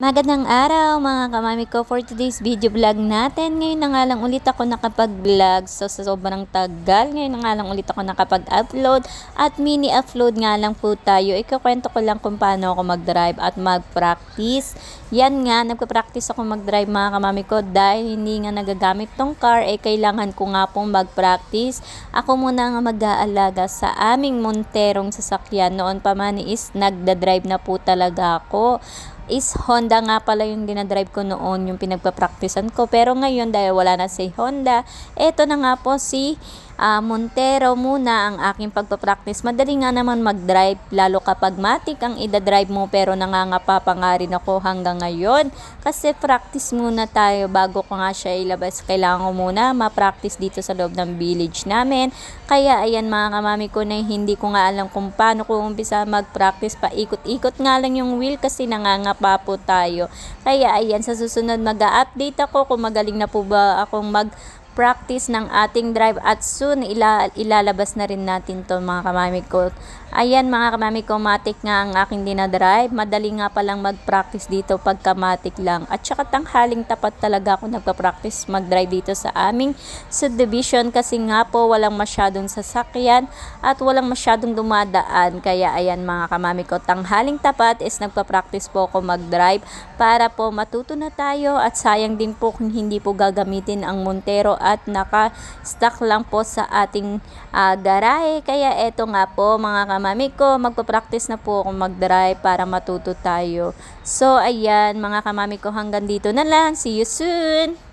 Magandang araw mga kamami ko, for today's video vlog natin. Ngayon na nga lang ulit ako nakapag-vlog. So sa sobrang tagal, ngayon na nga lang ulit ako nakapag-upload at mini-upload nga lang po tayo. Ikukwento ko lang kung paano ako mag-drive at mag-practice. Yan nga, nagpa-practice ako mag-drive mga kamami ko dahil hindi nga nagagamit tong car, kailangan ko nga pong mag-practice. Ako muna nga mag-aalaga sa aming monterong sasakyan. Noon pa man is nagda-drive na po talaga ako. Is Honda nga pala yung dinadrive ko noon, yung pinagpa-practicean ko. Pero ngayon dahil wala na si Honda, eto na nga po si Montero muna ang aking pagpa-practice. Madali nga naman mag-drive, lalo kapag matik ang ida-drive mo, pero nangangapa pa nga rin ako hanggang ngayon. Kasi practice muna tayo bago ko nga siya ilabas. Kailangan ko muna ma-practice dito sa loob ng village namin. Kaya ayan mga kamami ko, na hindi ko nga alam kung paano ko umpisa mag-practice. Paikot-ikot nga lang yung wheel kasi nangangapa po tayo. Kaya ayan, sa susunod mag-a-update ako kung magaling na po ba akong practice ng ating drive at soon ilalabas na rin natin to mga kamami ko. Ayan mga kamami ko, matik nga ang aking dinadrive. Madali nga palang mag-practice dito pagka matik lang. At saka tanghaling tapat talaga ako nagpa-practice mag-drive dito sa aming subdivision kasi nga po walang masyadong sasakyan at walang masyadong dumadaan. Kaya ayan mga kamami ko, tanghaling tapat is nagpa-practice po ako mag-drive para po matuto na tayo at sayang din po kung hindi po gagamitin ang Montero at naka-stuck lang po sa ating garahe. Kaya eto nga po mga kamami ko, magpa-practice na po ako mag-drive para matuto tayo. So ayan mga kamami ko, hanggang dito na lang. See you soon!